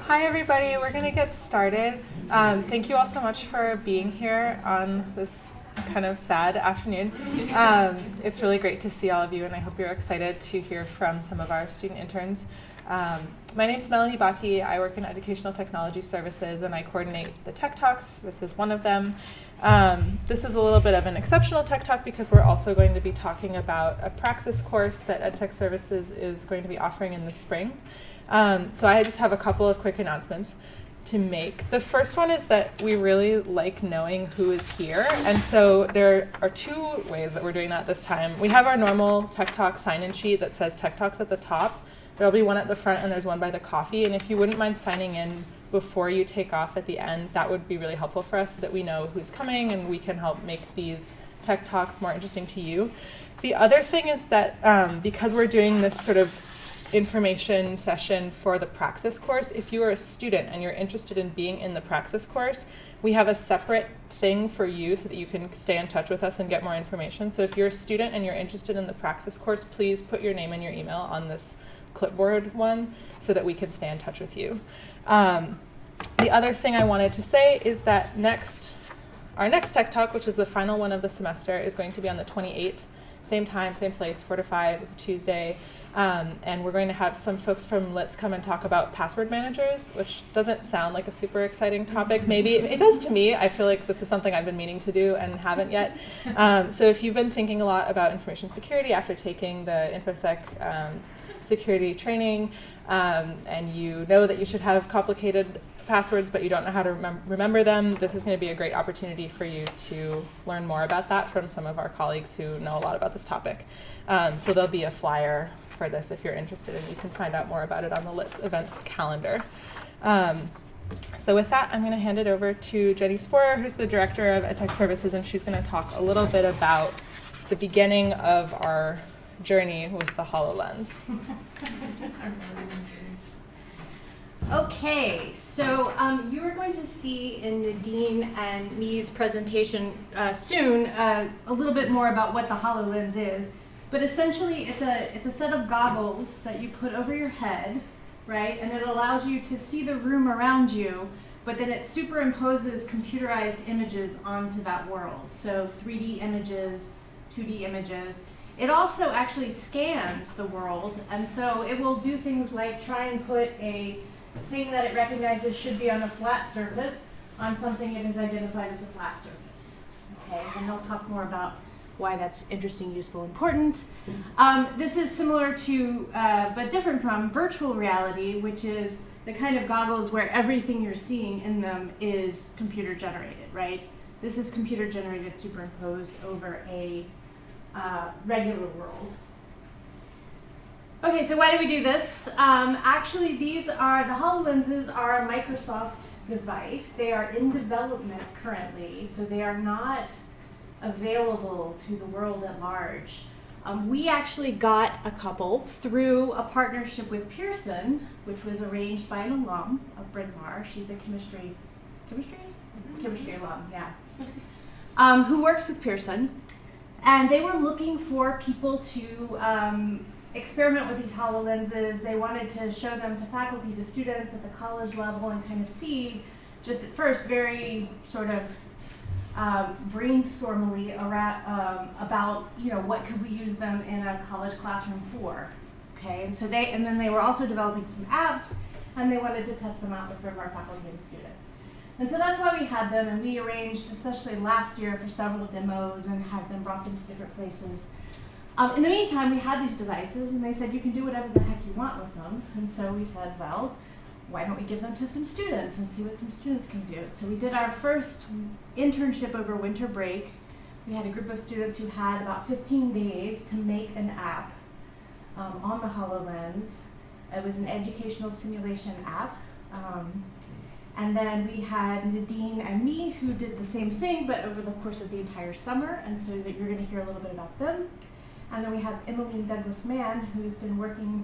Hi everybody, we're going to get started. Thank you all so much for being here on this kind of sad afternoon. It's really great to see all of you, and I hope you're excited to hear from some of our student interns. My name's Melanie Bhatti. I work in Educational Technology Services, and I coordinate the Tech Talks. This is one of them. This is a little bit of an exceptional Tech Talk because we're also going to be talking about a Praxis course that EdTech Services is going to be offering in the spring. So I just have a couple of quick announcements to make. The first one is that we really like knowing who is here, and so there are two ways that we're doing that this time. We have our normal Tech Talk sign-in sheet that says Tech Talks at the top. There'll be one at the front and there's one by the coffee, and if you wouldn't mind signing in before you take off at the end, that would be really helpful for us so that we know who's coming and we can help make these Tech Talks more interesting to you. The other thing is that because we're doing this sort of information session for the Praxis course, if you are a student and you're interested in being in the Praxis course, we have a separate thing for you so that you can stay in touch with us and get more information. So if you're a student and you're interested in the Praxis course, please put your name and your email on this clipboard one so that we can stay in touch with you. The other thing I wanted to say is that our next Tech Talk, which is the final one of the semester, is going to be on the 28th. Same time, same place, 4 to 5. It's a Tuesday. And we're going to have some folks from LITS come and talk about password managers, which doesn't sound like a super exciting topic. Maybe it does to me. I feel like this is something I've been meaning to do and haven't yet. So if you've been thinking a lot about information security after taking the InfoSec security training, and you know that you should have complicated passwords, but you don't know how to remember them, this is going to be a great opportunity for you to learn more about that from some of our colleagues who know a lot about this topic. So there'll be a flyer for this if you're interested, and you can find out more about it on the LITS events calendar. So with that, I'm going to hand it over to Jenny Sporer, who's the director of EdTech Services, and she's going to talk a little bit about the beginning of our journey with the HoloLens. Okay, so you are going to see in Nadine and me's presentation soon a little bit more about what the HoloLens is. But essentially, it's a set of goggles that you put over your head, right? And it allows you to see the room around you, but then it superimposes computerized images onto that world. So 3D images, 2D images. It also actually scans the world, and so it will do things like try and put a thing that it recognizes should be on a flat surface on something it has identified as a flat surface. Okay, and they'll talk more about why that's interesting, useful, important. This is similar to, but different from virtual reality, which is the kind of goggles where everything you're seeing in them is computer generated, right? This is computer generated superimposed over a regular world. Okay, so why do we do this? Actually, the HoloLenses are a Microsoft device. They are in development currently, so they are not available to the world at large. We actually got a couple through a partnership with Pearson, which was arranged by an alum of Bryn Mawr. She's a chemistry alum, yeah, who works with Pearson. And they were looking for people to experiment with these HoloLenses. They wanted to show them to faculty, to students at the college level, and kind of see, just at first, very sort of brainstormily about what could we use them in a college classroom for. Okay, and then they were also developing some apps, and they wanted to test them out with Bryn Mawr faculty and students. And so that's why we had them, and we arranged, especially last year, for several demos and had them brought them to different places. In the meantime, we had these devices, and they said, you can do whatever the heck you want with them. And so we said, well, why don't we give them to some students and see what some students can do? So we did our first internship over winter break. We had a group of students who had about 15 days to make an app on the HoloLens. It was an educational simulation app. And then we had Nadine and me who did the same thing, but over the course of the entire summer, and so that you're going to hear a little bit about them. And then we have Emmeline Douglas-Mann, who's been working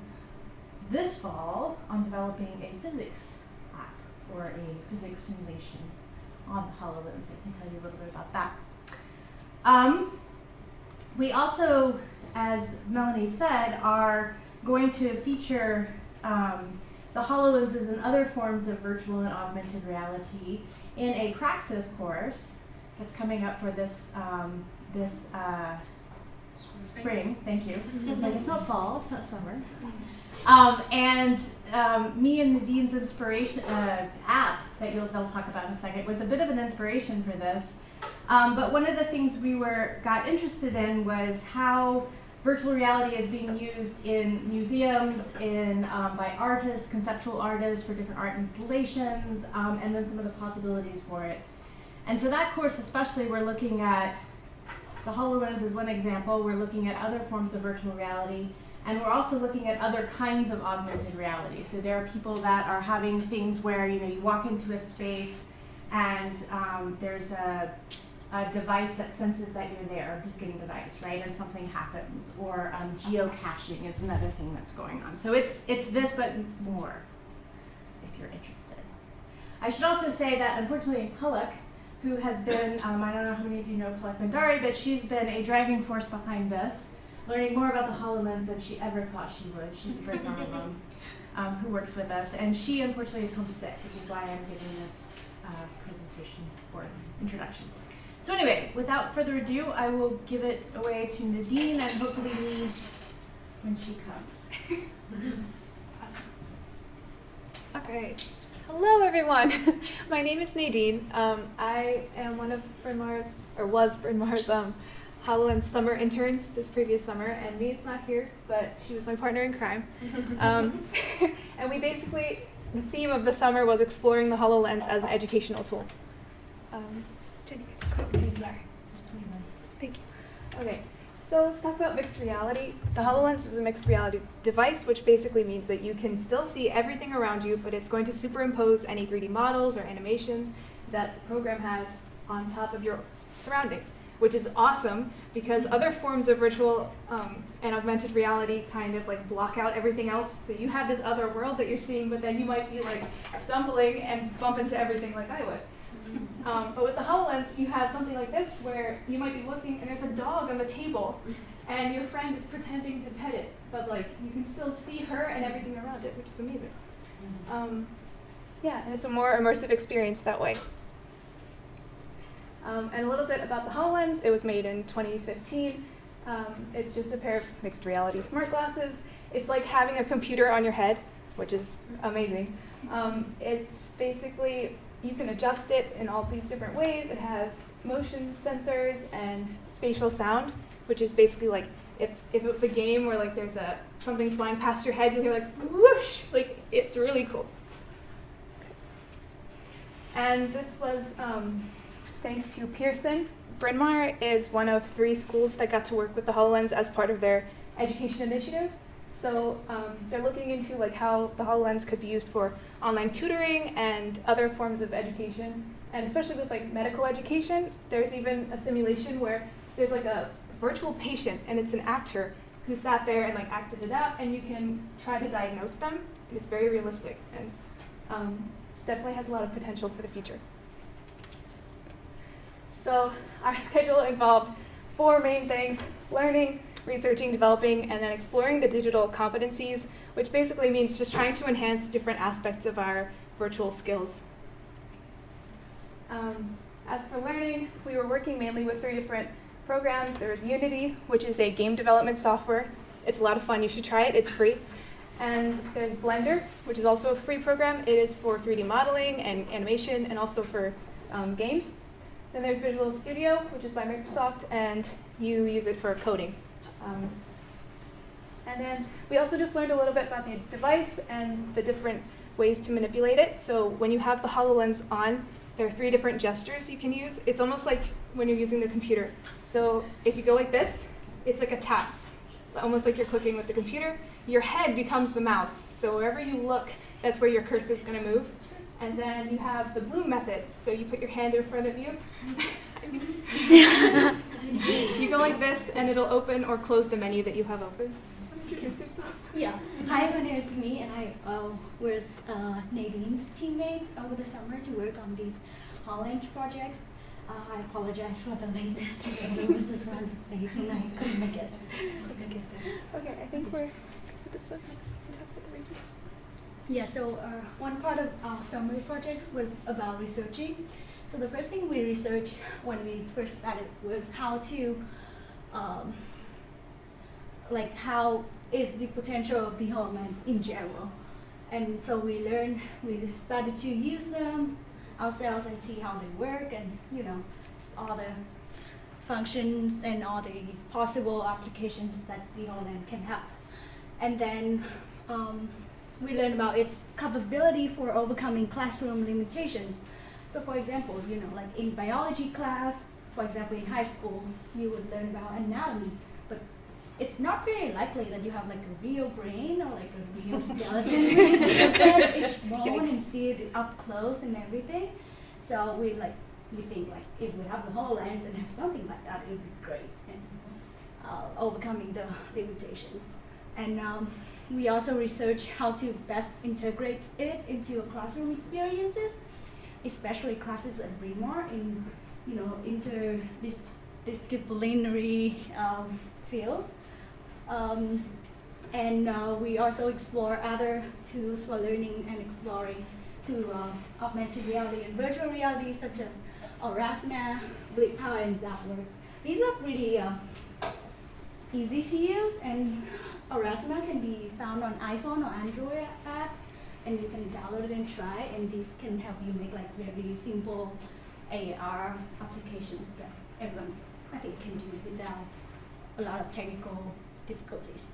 this fall on developing a physics app or a physics simulation on the HoloLens. I can tell you a little bit about that. We also, as Melanie said, are going to feature the HoloLenses and other forms of virtual and augmented reality in a Praxis course that's coming up for this spring. Thank you. It's like, it's not fall, it's not summer. Me and Nadine's inspiration app that they'll talk about in a second was a bit of an inspiration for this. But one of the things we got interested in was how virtual reality is being used in museums, by artists, conceptual artists for different art installations, and then some of the possibilities for it. And for that course especially, we're looking at the HoloLens is one example. We're looking at other forms of virtual reality, and we're also looking at other kinds of augmented reality. So there are people that are having things where you walk into a space and there's a device that senses that you're there, a beacon device, right? And something happens. Or geocaching is another thing that's going on. So it's this, but more, if you're interested. I should also say that unfortunately Palak, who has been, I don't know how many of you know Palak Bhandari, but she's been a driving force behind this, learning more about the HoloLens than she ever thought she would. She's a Brit alum who works with us, and she unfortunately is homesick, which is why I'm giving this presentation or introduction. So anyway, without further ado, I will give it away to Nadine and hopefully me when she comes. Awesome. Okay. Hello, everyone. My name is Nadine. I am one of Bryn Mawr's, or was Bryn Mawr's, HoloLens summer interns this previous summer, and Mia's not here, but she was my partner in crime. And we basically, the theme of the summer was exploring the HoloLens as an educational tool. Jenny, sorry. Thank you. Okay, so let's talk about mixed reality. The HoloLens is a mixed reality device, which basically means that you can still see everything around you, but it's going to superimpose any 3D models or animations that the program has on top of your surroundings, which is awesome because other forms of virtual and augmented reality kind of like block out everything else. So you have this other world that you're seeing, but then you might be like stumbling and bump into everything like I would. But with the HoloLens, you have something like this where you might be looking and there's a dog on the table and your friend is pretending to pet it, but like you can still see her and everything around it, which is amazing. Yeah, and it's a more immersive experience that way. And a little bit about the HoloLens. It was made in 2015. It's just a pair of mixed reality smart glasses. It's like having a computer on your head, which is amazing. It's basically, you can adjust it in all these different ways. It has motion sensors and spatial sound, which is basically like if it was a game where like there's something flying past your head, you'll hear like whoosh, like it's really cool. And this was thanks to Pearson. Bryn Mawr is one of 3 schools that got to work with the HoloLens as part of their education initiative. So they're looking into like how the HoloLens could be used for online tutoring and other forms of education, and especially with like medical education. There's even a simulation where there's like a virtual patient and it's an actor who sat there and like acted it out, and you can try to diagnose them. And it's very realistic and definitely has a lot of potential for the future. So our schedule involved 4 main things: learning, researching, developing, and then exploring the digital competencies, which basically means just trying to enhance different aspects of our virtual skills. As for learning, we were working mainly with 3 different programs. There's Unity, which is a game development software. It's a lot of fun. You should try it. It's free. And there's Blender, which is also a free program. It is for 3D modeling and animation and also for games. Then there's Visual Studio, which is by Microsoft, and you use it for coding. And then we also just learned a little bit about the device and the different ways to manipulate it. So when you have the HoloLens on, there are 3 different gestures you can use. It's almost like when you're using the computer. So if you go like this, it's like a tap, almost like you're clicking with the computer. Your head becomes the mouse. So wherever you look, that's where your cursor is going to move. And then you have the bloom method. So you put your hand in front of you. You go like this, and it'll open or close the menu that you have open. Introduce yourself. Yeah. Hi, my name is Mi, and I was Nadine's teammates over the summer to work on these HoloLens projects. I apologize for the lateness. It was just rather late, and I couldn't make it. Okay, I think we're put this up next and talk about the reason. Yeah, so one part of our summary projects was about researching. So the first thing we researched when we first started was how to, how is the potential of the HoloLens in general. And so we started to use them ourselves and see how they work and, just all the functions and all the possible applications that the HoloLens can have. And then we learned about its capability for overcoming classroom limitations. So for example, like in biology class, for example, in high school, you would learn about anatomy, but it's not very likely that you have like a real brain or like a real skeleton. You look at each bone and see it up close and everything. So we think like if we have the HoloLens and have something like that, it would be great and overcoming the limitations. And we also research how to best integrate it into a classroom experiences, especially classes at Bryn Mawr in interdisciplinary fields. And we also explore other tools for learning and exploring through augmented reality and virtual reality, such as Aurasma, BlickPower, and Zapworks. These are pretty easy to use, and Aurasma can be found on iPhone or Android app, and you can download it and try, and these can help you make like very simple AR applications that everyone, I think, can do without a lot of technical difficulties.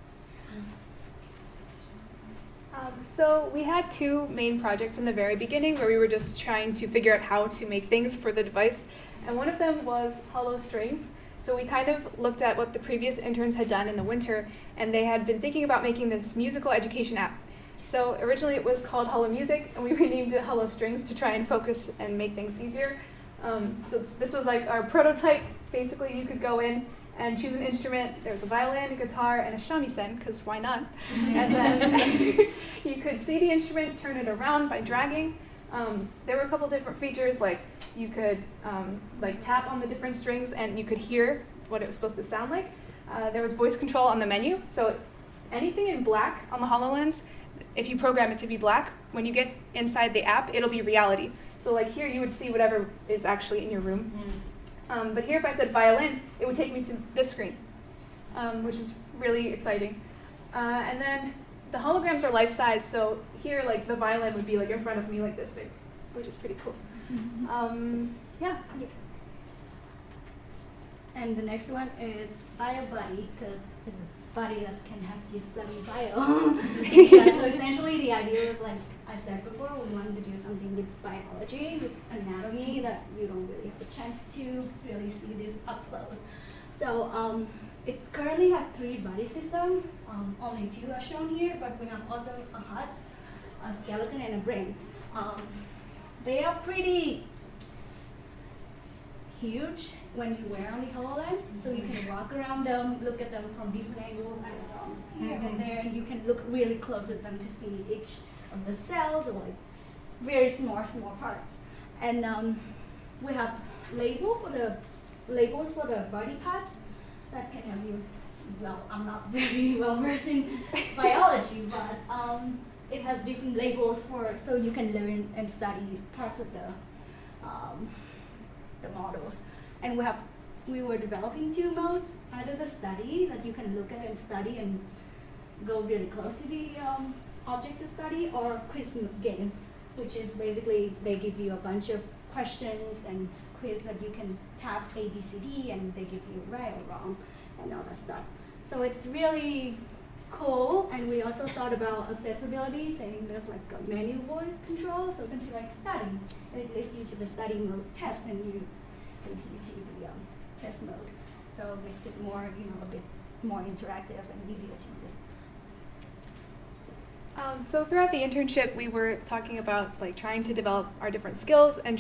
So we had two main projects in the very beginning where we were just trying to figure out how to make things for the device, and one of them was Holo Strings. So we kind of looked at what the previous interns had done in the winter, and they had been thinking about making this musical education app. So originally it was called HoloMusic, and we renamed it Holo Strings to try and focus and make things easier. So this was like our prototype. Basically, you could go in and choose an instrument. There was a violin, a guitar, and a shamisen, because why not? And then you could see the instrument, turn it around by dragging. There were a couple different features, like you could tap on the different strings and you could hear what it was supposed to sound like. There was voice control on the menu, so anything in black on the HoloLens, if you program it to be black, when you get inside the app, it'll be reality. So like here, you would see whatever is actually in your room. But here, if I said violin, it would take me to this screen, which was really exciting. And then the holograms are life-size, so here, like the violin would be like in front of me, like this big, which is pretty cool. Yeah. And the next one is BioBuddy, because it's a buddy that can help you study bio. So essentially, the idea was, like I said before, we wanted to do something with biology, with anatomy, that you don't really have a chance to really see this up close. So it currently has 3 buddy systems. Only 2 are shown here, but we have also a heart, a skeleton, and a brain. They are pretty huge when you wear on the HoloLens, so you can walk around them, look at them from different angles, and here and there, and you can look really close at them to see each of the cells, or like very small parts. And we have labels for the body parts that can help you. Well, I'm not very well versed in biology, but it has different labels so you can learn and study parts of the models. And we were developing 2 modes, either the study that you can look at and study and go really close to the object to study, or quiz game, which is basically they give you a bunch of questions and quiz that you can tap A, B, C, D, and they give you right or wrong and all that stuff. So it's really cool, and we also thought about accessibility, saying there's like a menu voice control, so you can see like study, and it leads you to the study mode test, and you see the test mode. So it makes it more, a bit more interactive and easier to use. So throughout the internship, we were talking about like trying to develop our different skills and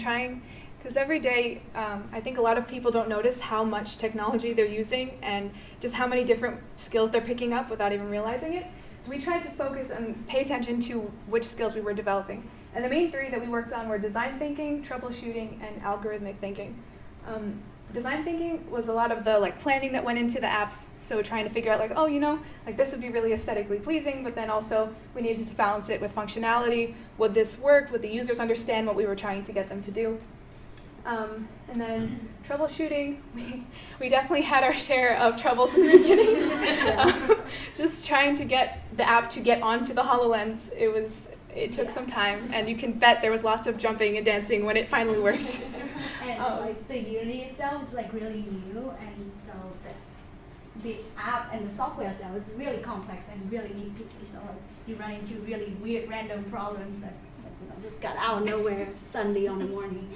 because every day, I think a lot of people don't notice how much technology they're using and just how many different skills they're picking up without even realizing it. So we tried to focus and pay attention to which skills we were developing. And the main 3 that we worked on were design thinking, troubleshooting, and algorithmic thinking. design thinking was a lot of the like planning that went into the apps. So trying to figure out like, oh, you know, like this would be really aesthetically pleasing, but then also we needed to balance it with functionality. Would this work? Would the users understand what we were trying to get them to do? And then troubleshooting, we definitely had our share of troubles in the beginning. Just trying to get the app to get onto the HoloLens, it took some time, and you can bet there was lots of jumping and dancing when it finally worked. And like the Unity itself is like really new, and so the app and the software itself is really complex and really nitpicky. So like you run into really weird random problems that just got out of nowhere suddenly on the morning.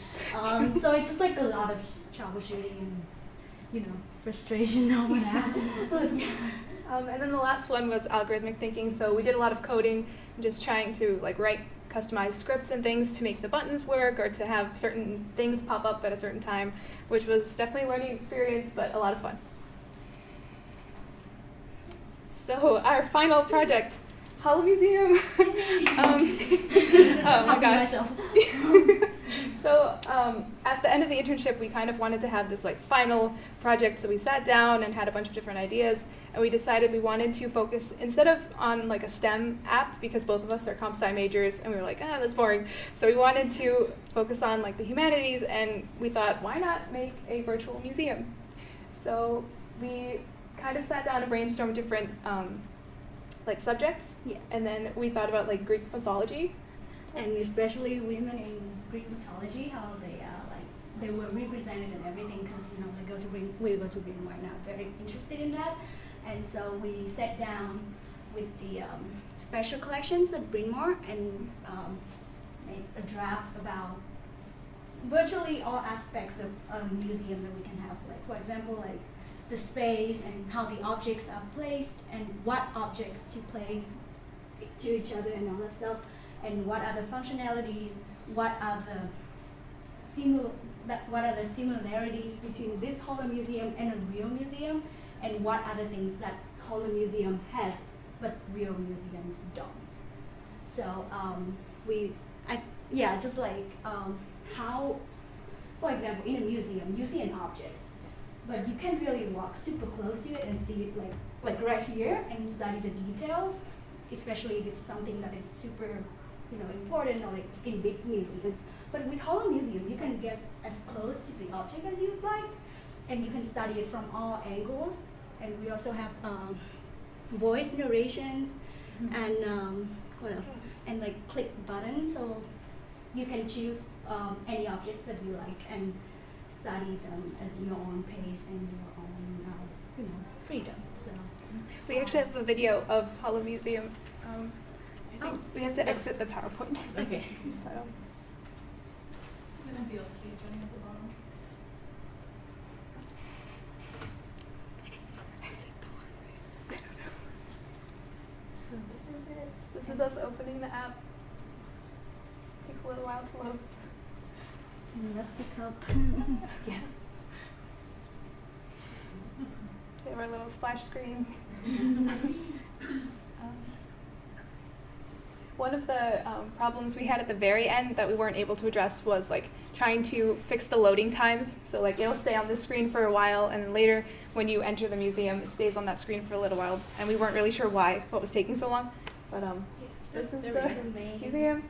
So it's just like a lot of troubleshooting and frustration over that. And then the last one was algorithmic thinking. So we did a lot of coding, just trying to like write customized scripts and things to make the buttons work or to have certain things pop up at a certain time, which was definitely a learning experience, but a lot of fun. So our final project, HoloMuseum. Oh my gosh. So at the end of the internship, we kind of wanted to have this like final project. So we sat down and had a bunch of different ideas, and we decided we wanted to focus instead of on like a STEM app, because both of us are comp sci majors, and we were like, that's boring. So we wanted to focus on like the humanities, and we thought, why not make a virtual museum? So we kind of sat down and brainstormed different like subjects, and then we thought about like Greek mythology, and especially women in Greek mythology, how they were represented and everything, because we go to Bryn Mawr now, very interested in that, and so we sat down with the special collections at Bryn Mawr and made a draft about virtually all aspects of a museum that we can have, like for example, like the space and how the objects are placed and what objects to place to each other and all that stuff, and what are the functionalities, what are the similarities between this HoloMuseum and a real museum, and what are the things that HoloMuseum has but real museums don't. So just like how, for example, in a museum you see an object, but you can't really walk super close to it and see it like right here and study the details, especially if it's something that is super important or like in big museums. But with HoloMuseum, you can get as close to the object as you'd like, and you can study it from all angles. And we also have voice narrations and what else? And like click buttons, so you can choose any object that you like and study them as your own pace and your own freedom. So we actually have a video of HoloMuseum. I think we have to exit the PowerPoint. Okay. But, it's going to be LC joining at the bottom. So this is it. This is us opening the app. Takes a little while to load. Rusty cup. Yeah. So we have our little splash screen. One of the problems we had at the very end that we weren't able to address was like trying to fix the loading times. So like it'll stay on this screen for a while, and then later when you enter the museum, it stays on that screen for a little while. And we weren't really sure what was taking so long. But this is the museum.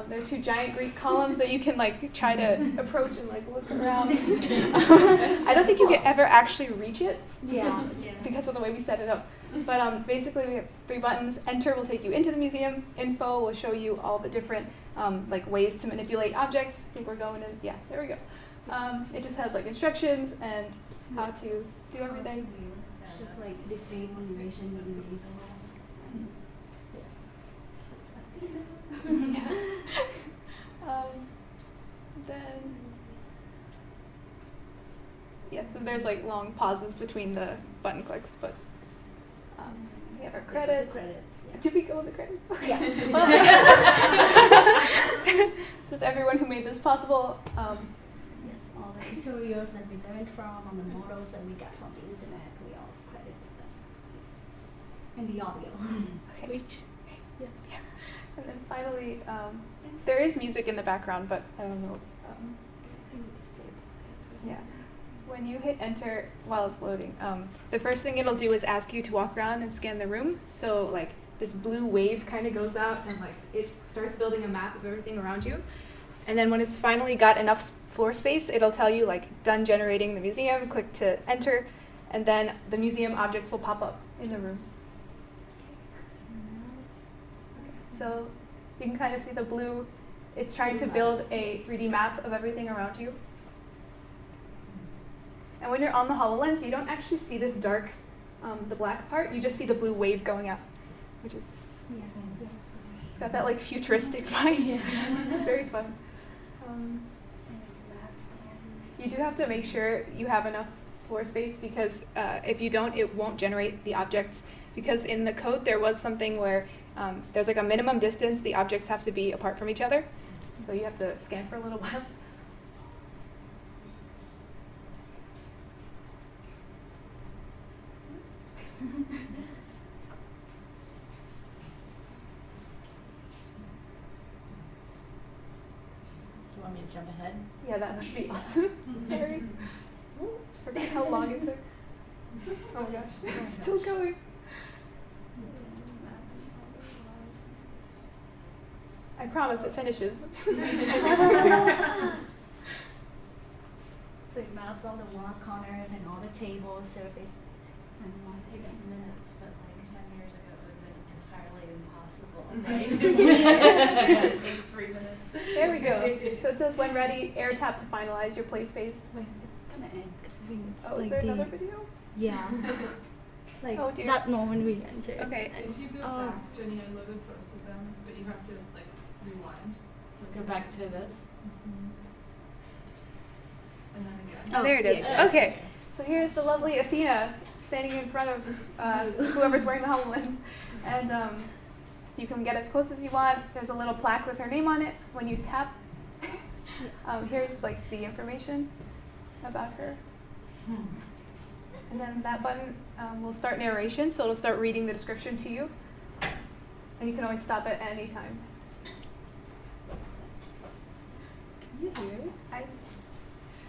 There are two giant Greek columns that you can like try to approach and like look around. I don't think you could ever actually reach it because of the way we set it up. But basically we have 3 buttons. Enter will take you into the museum. Info will show you all the different like ways to manipulate objects. I think we're going in. Yeah, there we go. It just has like instructions and how to do everything. Just like disable narration and info. Yeah. So there's like long pauses between the button clicks, but we have our credits. Did we go with the credits? Yeah. This is everyone who made this possible. Yes, all the tutorials that we learned from, and the models that we got from the internet, we all credit them. And the audio. Okay. Yeah. And then finally, there is music in the background, but I don't know. Yeah. when you hit enter while it's loading, the first thing it'll do is ask you to walk around and scan the room. So like this blue wave kind of goes out and like it starts building a map of everything around you. And then when it's finally got enough floor space, it'll tell you like done generating the museum, click to enter, and then the museum objects will pop up in the room. So you can kind of see the blue. It's trying to build a 3D map of everything around you. And when you're on the HoloLens, you don't actually see this dark, the black part. You just see the blue wave going out, which is, it's got that like futuristic vibe. Very fun. You do have to make sure you have enough floor space because if you don't, it won't generate the objects. Because in the code, there was something where there's like a minimum distance. The objects have to be apart from each other. So you have to scan for a little while. You want me to jump ahead? Yeah, that would be awesome. Sorry. Forgot how long it took. Oh my gosh, it's still going. I promise it finishes. So it maps all the wall corners and all the table surface and one It takes minutes, but like 10 years ago it would have been entirely impossible, right? It takes 3 minutes. There we go. So it says when ready, air tap to finalize your play space. Wait, it's gonna end because I think it's Oh, like is there the another video? yeah, like Oh, dear. that moment we enter. Okay. And, If you go back, Jenny, I loaded both of them, but you have to like rewind. Go back to this. And then again. Oh, there it is. Yeah. Okay. So here's the lovely Athena standing in front of whoever's wearing the HoloLens. And you can get as close as you want. There's a little plaque with her name on it. When you tap, here's like the information about her. And then that button will start narration, so it'll start reading the description to you. And you can always stop at any time. Can you hear it?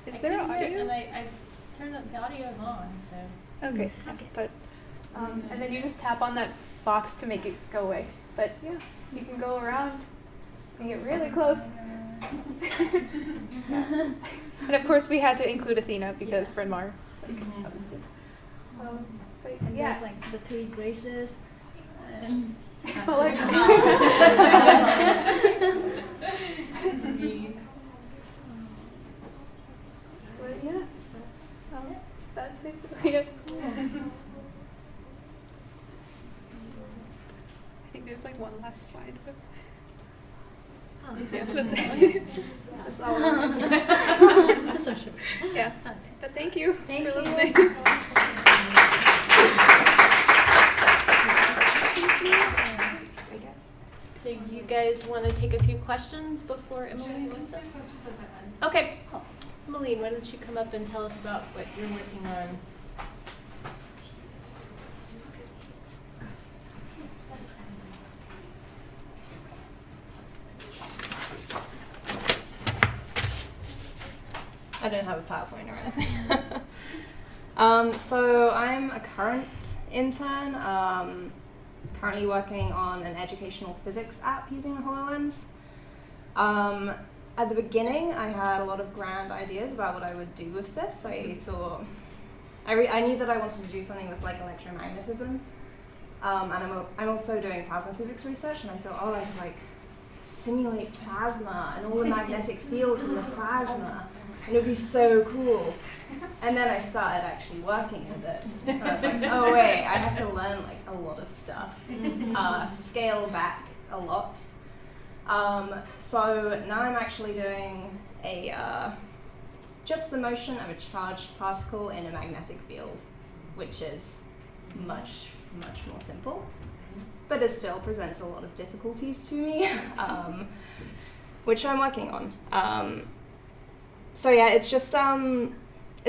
Is I there can hear it, audio? and I turned up, the audio's on, so. Okay. But and then you just tap on that box to make it go away. But yeah, you can go around and get really close. And of course, we had to include Athena because Bryn Mawr. Obviously. But and yeah. there's like the 3 graces. And But like, but yeah, that's basically it. I think there's like one last slide. But oh, yeah, that's it. That's all. so sure. Yeah. Okay. But thank you Thank for you. listening. I guess. So you guys want to take a few questions before Emmeline? Let's do questions at the end. Okay. Emmeline, why don't you come up and tell us about what you're working on? I don't have a PowerPoint or anything. So I'm a current intern, currently working on an educational physics app using the HoloLens. At the beginning, I had a lot of grand ideas about what I would do with this. I thought, I knew that I wanted to do something with like electromagnetism, and I'm also doing plasma physics research, and I thought, oh, I could like simulate plasma and all the magnetic fields in the plasma. And it would be so cool. And then I started actually working with it. And I was like, oh wait, I have to learn like a lot of stuff, scale back a lot. So now I'm actually doing just the motion of a charged particle in a magnetic field, which is much, much more simple, but it still presents a lot of difficulties to me, which I'm working on. So yeah, it's just a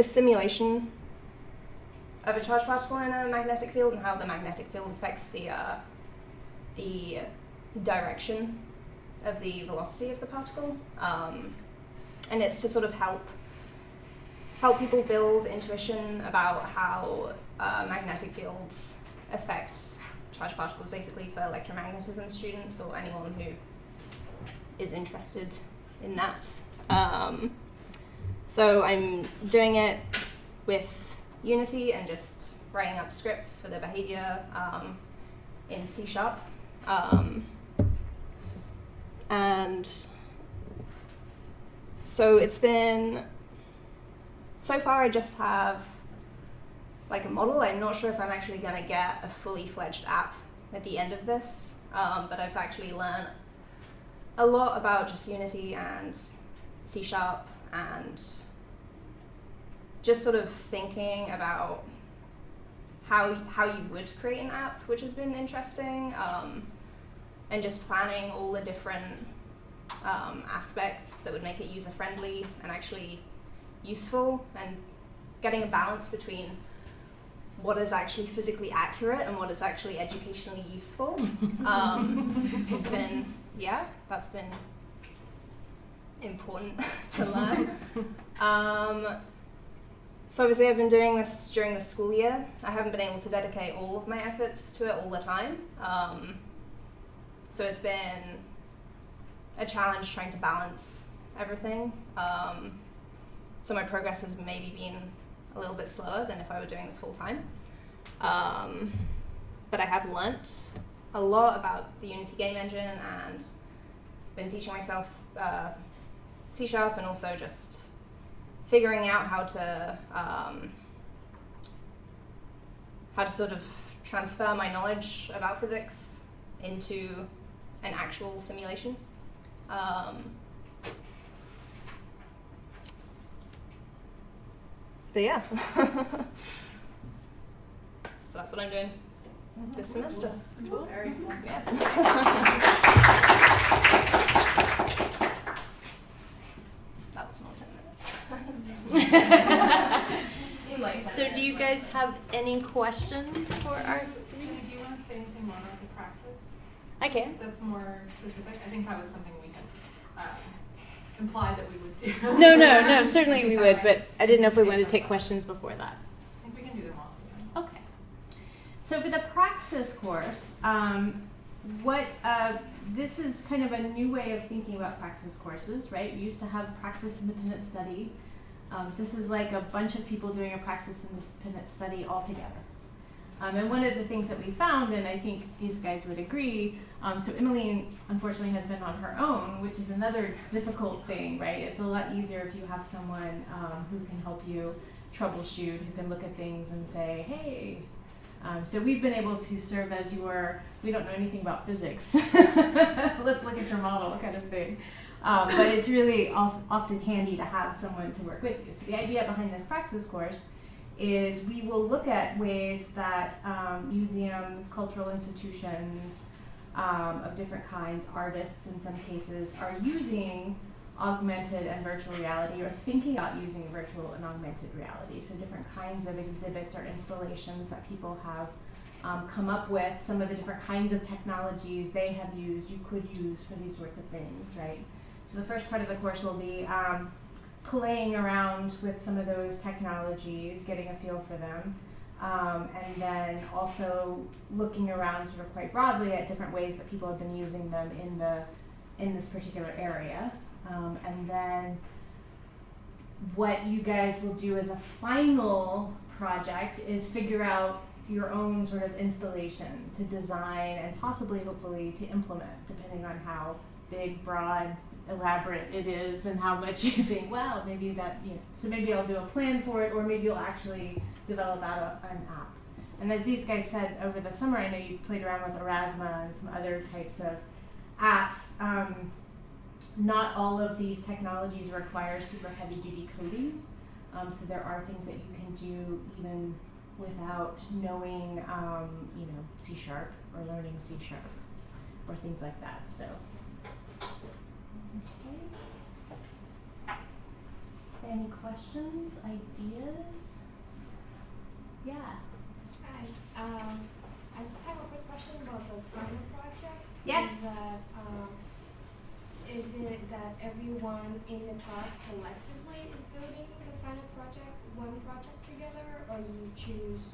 simulation of a charged particle in a magnetic field and how the magnetic field affects the direction of the velocity of the particle. And it's to sort of help help people build intuition about how magnetic fields affect charged particles, basically for electromagnetism students or anyone who is interested in that. So I'm doing it with Unity and just writing up scripts for the behavior in C#. And so it's been, so far I just have like a model. I'm not sure if I'm actually going to get a fully fledged app at the end of this, but I've actually learned a lot about just Unity and C# and just sort of thinking about how you would create an app, which has been interesting, and just planning all the different aspects that would make it user-friendly and actually useful, and getting a balance between what is actually physically accurate and what is actually educationally useful. It's been, yeah, that's been important to learn. So obviously I've been doing this during the school year. I haven't been able to dedicate all of my efforts to it all the time. So it's been a challenge trying to balance everything. So my progress has maybe been a little bit slower than if I were doing this full time. But I have learnt a lot about the Unity game engine and been teaching myself C# and also just figuring out how to sort of transfer my knowledge about physics into an actual simulation. But yeah, so that's what I'm doing this semester. Cool. Very cool. Yeah. That was not 10 minutes. So do you guys have any questions for our? Jenny, do you want to say anything more about the Praxis? I can. That's more specific. I think that was something we had implied that we would do. No, certainly we would, but I didn't know if we wanted to take questions before that. I think we can do them all. Okay. So for the Praxis course, this is kind of a new way of thinking about Praxis courses, right? We used to have Praxis independent study. This is like a bunch of people doing a Praxis independent study all together. And one of the things that we found, and I think these guys would agree, so Emmeline unfortunately has been on her own, which is another difficult thing, right? It's a lot easier if you have someone who can help you troubleshoot, who can look at things and say, hey. So we've been able to serve as we don't know anything about physics. Let's look at your model kind of thing. But it's really also often handy to have someone to work with you. So the idea behind this Praxis course is we will look at ways that museums, cultural institutions of different kinds, artists in some cases, are using augmented and virtual reality, or thinking about using virtual and augmented reality. So different kinds of exhibits or installations that people have come up with, some of the different kinds of technologies they have used, you could use for these sorts of things, right? So the first part of the course will be playing around with some of those technologies, getting a feel for them, and then also looking around sort of quite broadly at different ways that people have been using them in this particular area. And then what you guys will do as a final project is figure out your own sort of installation to design and possibly, hopefully, to implement, depending on how big, broad, elaborate it is and how much you think, well, maybe that, so maybe I'll do a plan for it, or maybe you'll actually develop out an app. And as these guys said over the summer, I know you played around with Erasma and some other types of apps. Not all of these technologies require super heavy-duty coding, so there are things that you can do even without knowing, C# or learning C# or things like that. So, okay. Any questions, ideas? Yeah. Hi. I just have a quick question about the final project. Yes. Is it that everyone in the class collectively is building the define a project, one project together, or you choose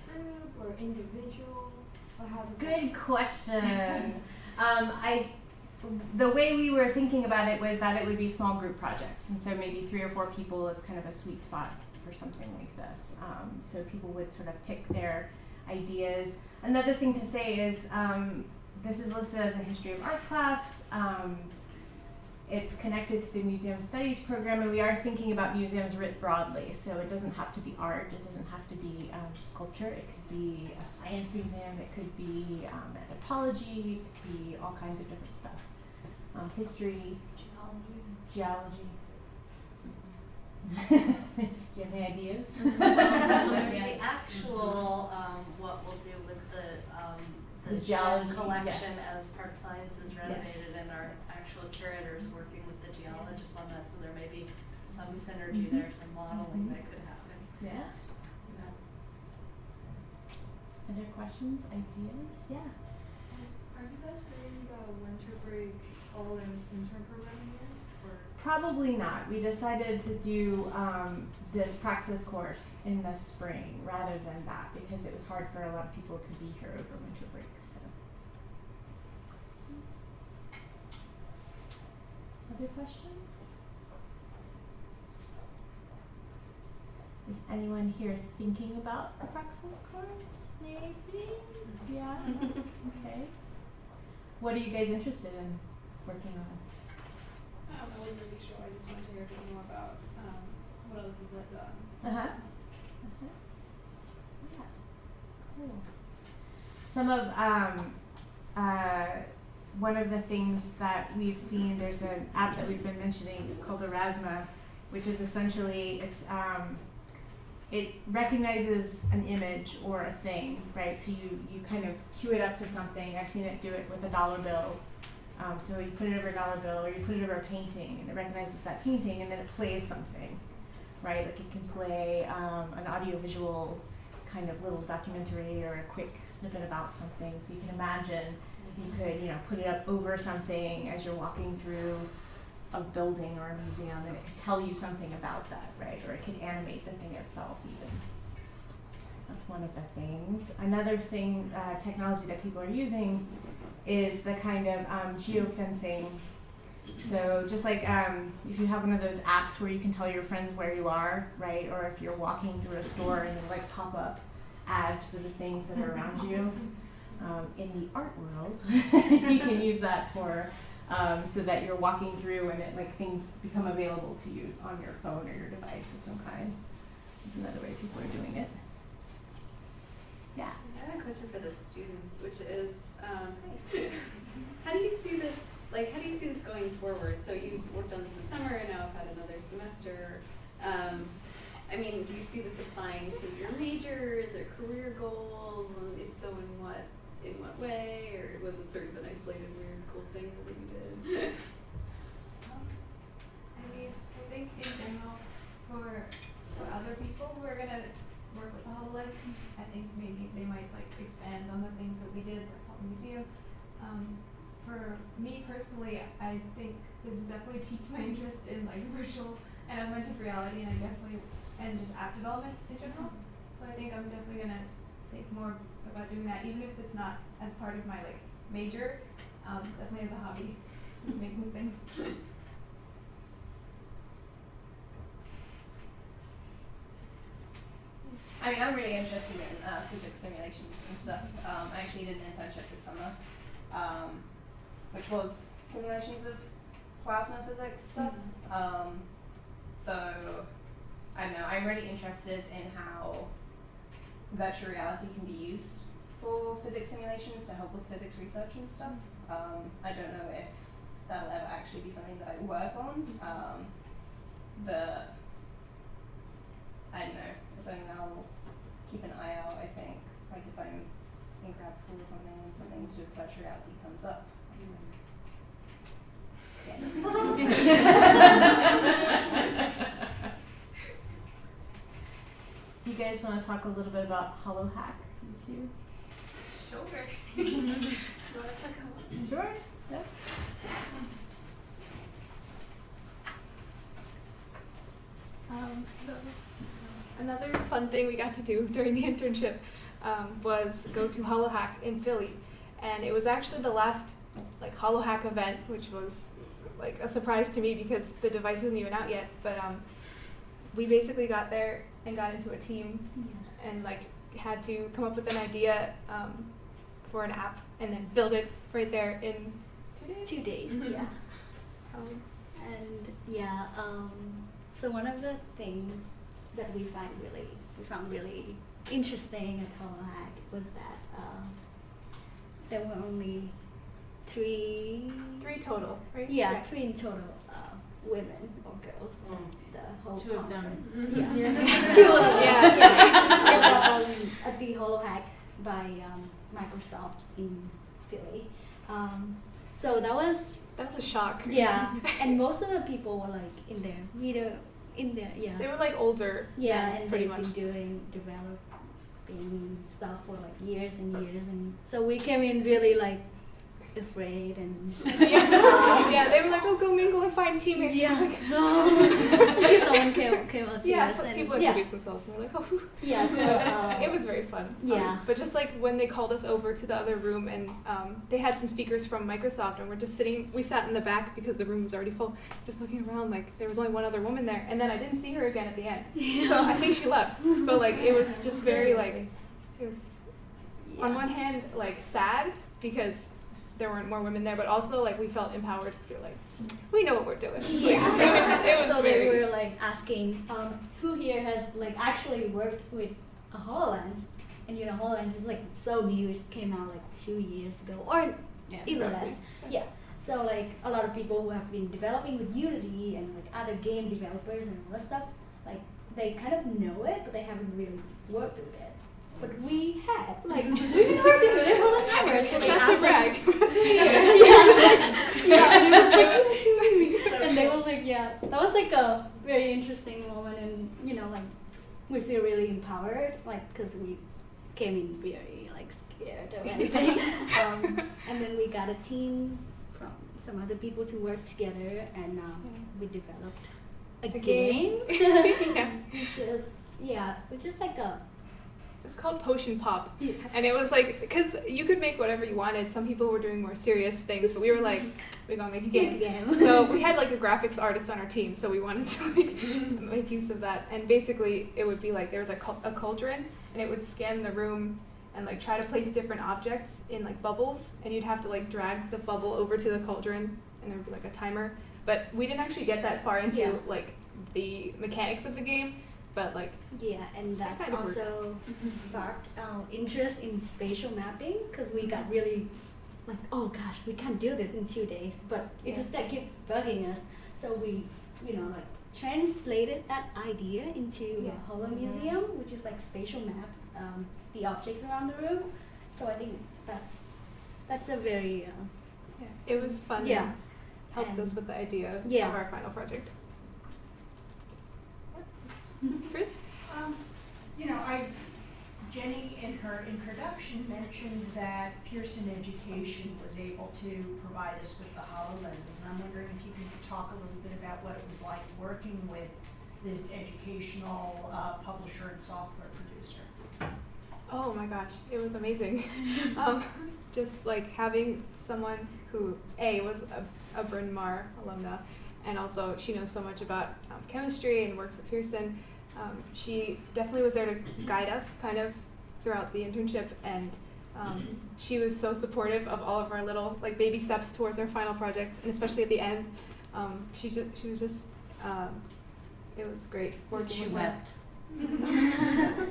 group or individual, or how does Good question. The way we were thinking about it was that it would be small group projects, and so maybe 3 or 4 people is kind of a sweet spot for something like this. So people would sort of pick their ideas. Another thing to say is this is listed as a history of art class. It's connected to the museum studies program, and we are thinking about museums writ broadly. So it doesn't have to be art, it doesn't have to be sculpture, it could be a science museum, it could be anthropology, it could be all kinds of different stuff. History, geology. Do you have any ideas? There's the actual what we'll do with the geology collection yes. as Park Science is renovated, Yes. and our actual curators working with the geologists on that, so there may be some synergy there, some modeling that could happen. Yes. Other questions, ideas? Yeah. Are you guys doing the winter break HoloLens intern program here? Or Probably not. We decided to do this Praxis course in the spring rather than that because it was hard for a lot of people to be here over winter break. So. Other questions? Is anyone here thinking about the Praxis course? Maybe? Yeah? Okay. What are you guys interested in working on? I wasn't really sure. I just wanted to hear a bit more about what other people have done. Yeah, cool. Some of one of the things that we've seen, there's an app that we've been mentioning called Erasma, which is essentially it recognizes an image or a thing, right? So you kind of cue it up to something. I've seen it do it with a dollar bill. So you put it over a dollar bill or you put it over a painting and it recognizes that painting and then it plays something, right? Like it can play an audiovisual kind of little documentary or a quick snippet about something. So you can imagine you could, put it up over something as you're walking through a building or a museum and it could tell you something about that, right? Or it could animate the thing itself even. That's one of the things. Another thing, technology that people are using is the kind of geofencing. So just like if you have one of those apps where you can tell your friends where you are, right? Or if you're walking through a store and they like pop up ads for the things that are around you. In the art world, you can use that for so that you're walking through and it things become available to you on your phone or your device of some kind. It's another way people are doing it. Yeah. I have a question for the students, which is, how do you see this? How do you see this going forward? So you worked on this summer, and now I've had another semester. Do you see this applying to your majors or career goals? And if so, in what way? Or was it sort of an isolated, weird, cool thing that you did? I think in general, for other people who are gonna work with the HoloLens, I think maybe they might expand on the things that we did with HoloMuseum. For me personally, I think this has definitely piqued my interest in virtual and augmented reality, and just app development in general. So I think I'm definitely gonna think more about doing that, even if it's not as part of my major, definitely as a hobby, making things. I'm really interested in physics simulations and stuff. I actually did an internship this summer, which was simulations of plasma physics stuff. So, I don't know, I'm really interested in how virtual reality can be used for physics simulations to help with physics research and stuff. I don't know if that'll ever actually be something that I work on, but I don't know, it's something that I'll keep an eye out, I think. If I'm in grad school or something and something to do with virtual reality comes up. Do you guys want to talk a little bit about HoloHack, you two? Sure. You want us to come up? Sure. Yep. So another fun thing we got to do during the internship was go to HoloHack in Philly, and it was actually the last like HoloHack event, which was like a surprise to me because the device isn't even out yet. But we basically got there and got into a team and like had to come up with an idea for an app and then build it right there in 2 days. 2 days, yeah. And yeah, so one of the things that we found really interesting at HoloHack was that there were only three total, right? Yeah, 3 in total women or girls at the whole 2 of them. conference. Yeah, 2 of them. Yeah. At the HoloHack by Microsoft in Philly. So that was a shock. Yeah, and most of the people were like in their yeah. They were like older. Yeah, and pretty they've much. been developing stuff for like years and years, and so we came in really like afraid and yeah, they were like, "Oh, go mingle and find teammates." Yeah, someone came up to us so and people introduced themselves and we're like, "Oh." Yeah, so it was very fun. Yeah. But just like when they called us over to the other room and they had some speakers from Microsoft and we're just sitting, we sat in the back because the room was already full, just looking around like there was only one other woman there, and then I didn't see her again at the end. So I think she left. But like it was just very like, it was on one hand like sad because there weren't more women there, but also like we felt empowered because we were like, we know what we're doing. Yeah. It was so very, they were like asking, who here has like actually worked with a HoloLens? And you know, HoloLens is like so new. It came out like 2 years ago, or even less. Yeah. So like a lot of people who have been developing with Unity and like other game developers and all that stuff, like they kind of know it, but they haven't really worked with it. But we had, like, we've been working with it for the summer, so they not asked to brag. And they was like, yeah, that was like a very interesting moment, and you know, like, we feel really empowered, like, because we came in very, like, scared of anything. And then we got a team from some other people to work together, and we developed a game. which is like a, it's called Potion Pop. Yeah. And it was like, because you could make whatever you wanted. Some people were doing more serious things, but we were like, we're going to make a game. So we had like a graphics artist on our team, so we wanted to like make use of that. And basically it would be like, there was a cauldron, and it would scan the room and like try to place different objects in like bubbles, and you'd have to like drag the bubble over to the cauldron, and there would be like a timer. But we didn't actually get that far into like the mechanics of the game. But like and that's kind of also sparked our interest in spatial mapping, because we got really like, oh gosh, we can't do this in 2 days, but it just like kept bugging us. So we, you know, like translated that idea into a HoloMuseum, which is like spatial map the objects around the room. So I think that's a very it was fun. Yeah, helped us with the idea of our final project. Chris? You know, Jenny in her introduction mentioned that Pearson Education was able to provide us with the HoloLens, and I'm wondering if you could talk a little bit about what it was like working with this educational publisher and software producer. Oh my gosh, it was amazing. Just like having someone who was a Bryn Mawr alumna, and also she knows so much about chemistry and works at Pearson. She definitely was there to guide us kind of throughout the internship, and she was so supportive of all of our little like baby steps towards our final project, and especially at the end. She was just it was great working with her.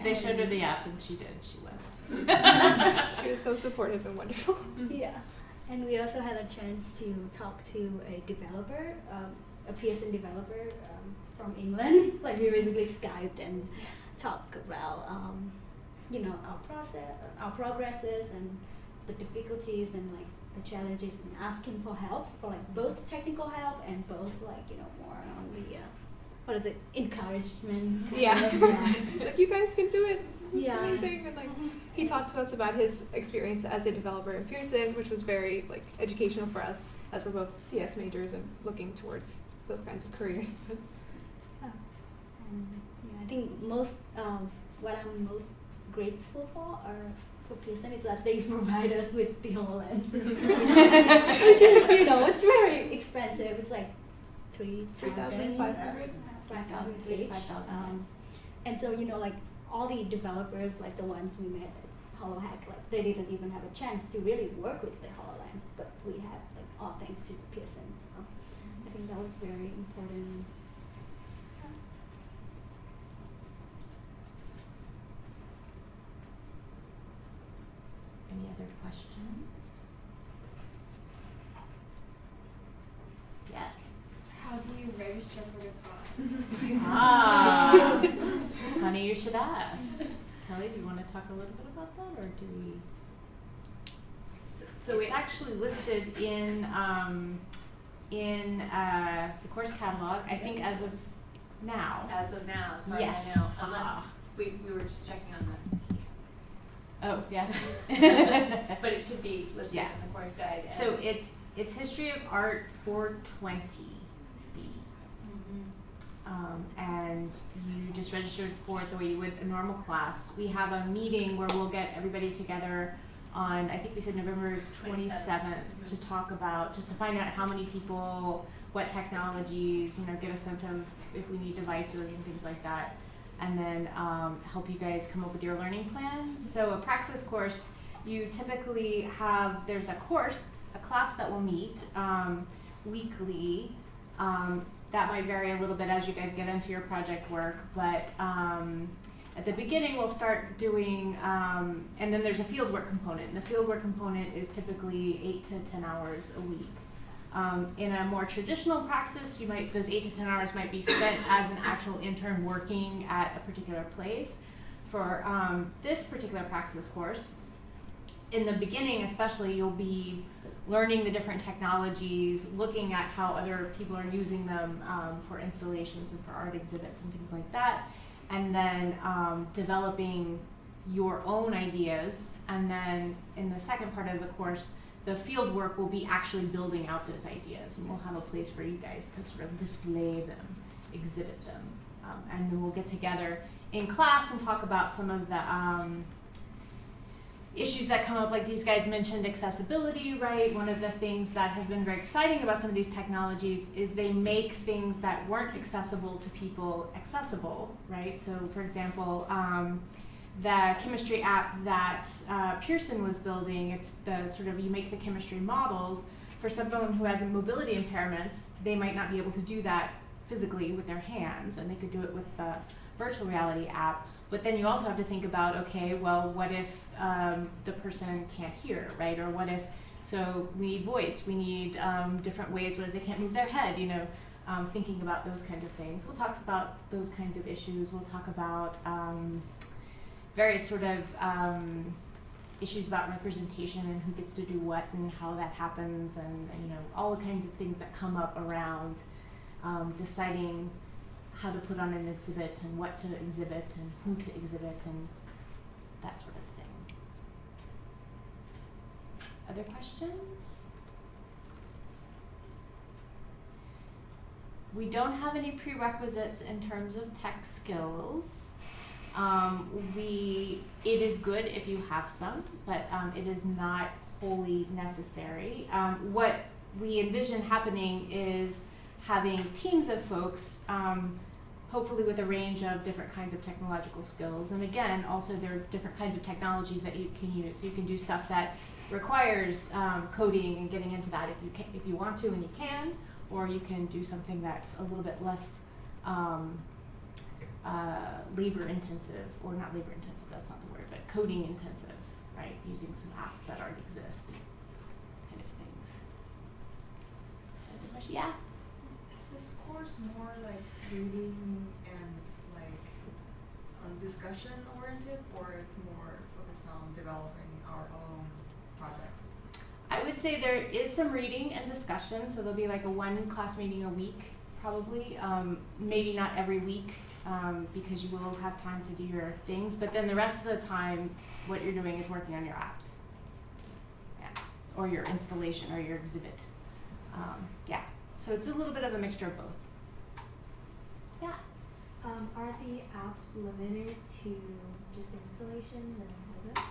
They showed her the app and she did. She wept. She was so supportive and wonderful. Yeah, and we also had a chance to talk to a developer, a Pearson developer from England. Like we basically Skyped and talked about, you know, our progresses and the difficulties and like the challenges, and asking for help, for like both technical help and both like, you know, more on the what is it, encouragement. He's like, you guys can do it. This is amazing. And like he talked to us about his experience as a developer in Pearson, which was very like educational for us, as we're both CS majors and looking towards those kinds of careers. And yeah, I think most what I'm most grateful for Pearson is that they provide us with the HoloLens, which is it's very expensive. It's like 3,500. 5,000 each. 5,000. And so like all the developers, like the ones we met at HoloHack, like they didn't even have a chance to really work with the HoloLens, but we had like all thanks to Pearson. So I think that was very important. Any other questions? Yes. How do you register for the class? Ah, funny you should ask. Kelly, do you want to talk a little bit about that, or do we? So it's actually listed in the course catalog, I think, as of now. As of now, as far Yes. as I know, unless we were just checking on the. Oh, yeah. But it should be listed Yeah. in the course guide. So it's History of Art 420B. And you just registered for it the way you would a normal class. We have a meeting where we'll get everybody together on, I think we said November 27th, to talk about, just to find out how many people, what technologies, get a sense of if we need devices and things like that. And then help you guys come up with your learning plan. So a Praxis course, you typically have, there's a class that will meet weekly. That might vary a little bit as you guys get into your project work, but at the beginning we'll start doing, and then there's a fieldwork component. And the fieldwork component is typically 8 to 10 hours a week. In a more traditional Praxis, those 8 to 10 hours might be spent as an actual intern working at a particular place. For this particular Praxis course, in the beginning especially, you'll be learning the different technologies, looking at how other people are using them for installations and for art exhibits and things like that, and then developing your own ideas. And then in the second part of the course, the field work will be actually building out those ideas, and we'll have a place for you guys to sort of display them, exhibit them. And then we'll get together in class and talk about some of the issues that come up, like these guys mentioned accessibility, right? One of the things that has been very exciting about some of these technologies is they make things that weren't accessible to people accessible, right? So for example, the chemistry app that Pearson was building, it's the sort of, you make the chemistry models. For someone who has mobility impairments, they might not be able to do that physically with their hands, and they could do it with the virtual reality app. But then you also have to think about, okay, well, what if the person can't hear, right? Or what if, so we need voice, we need different ways, what if they can't move their head, thinking about those kinds of things. We'll talk about those kinds of issues. We'll talk about various sort of issues about representation and who gets to do what and how that happens, and all the kinds of things that come up around deciding how to put on an exhibit and what to exhibit and who to exhibit and that sort of thing. Other questions? We don't have any prerequisites in terms of tech skills. It is good if you have some, but it is not wholly necessary. What we envision happening is having teams of folks, hopefully with a range of different kinds of technological skills. And again, also there are different kinds of technologies that you can use. So you can do stuff that requires coding and getting into that if you want to and you can, or you can do something that's a little bit less labor intensive, or not labor intensive, that's not the word, but coding intensive, right? Using some apps that already exist, kind of things. That's a question, yeah? Is this course more like reading and like discussion oriented, or it's more focused on developing our own projects? I would say there is some reading and discussion, so there'll be like a one class meeting a week, probably. Maybe not every week, because you will have time to do your things, but then the rest of the time, what you're doing is working on your apps. Yeah, or your installation or your exhibit. Yeah, so it's a little bit of a mixture of both. Yeah. Are the apps limited to just installations and exhibits?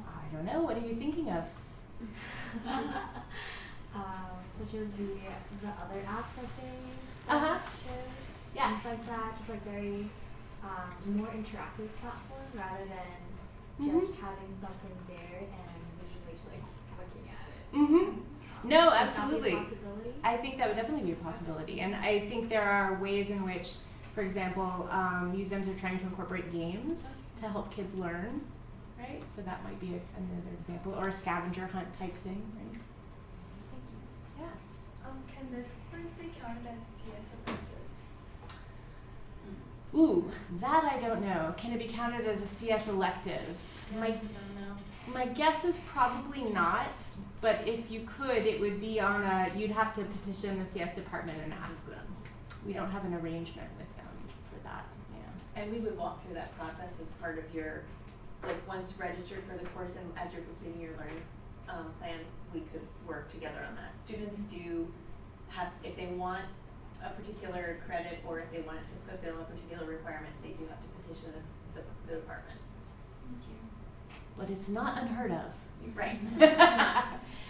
I don't know. What are you thinking of? Such as the other apps that they showed, Yeah. things like that, just like very more interactive platform rather than just having something there and visually just like looking at it. No, Would that be a absolutely. possibility? I think that would definitely be a possibility, and I think there are ways in which, for example, museums are trying to incorporate games to help kids learn, right? So that might be another example, or a scavenger hunt type thing, right? Yeah. Can this course be counted as CS electives? Ooh, that I don't know. Can it be counted as a CS elective? My guess is probably not, but if you could, it would be on you'd have to petition the CS department and ask them. We don't have an arrangement with them for that, yeah. And we would walk through that process as part of your, like, once registered for the course and as you're completing your learning plan, we could work together on that. Students do have, if they want a particular credit or if they want to fulfill a particular requirement, they do have to petition the department. Thank you. But it's not unheard of. Right. It's not.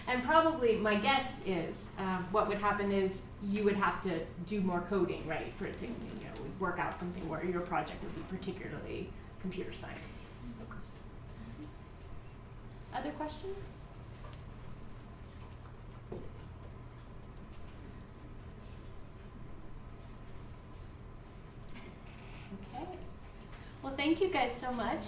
And probably my guess is what would happen is you would have to do more coding, right, for it to work out something where your project would be particularly computer science focused. Other questions? Okay. Well, thank you guys so much.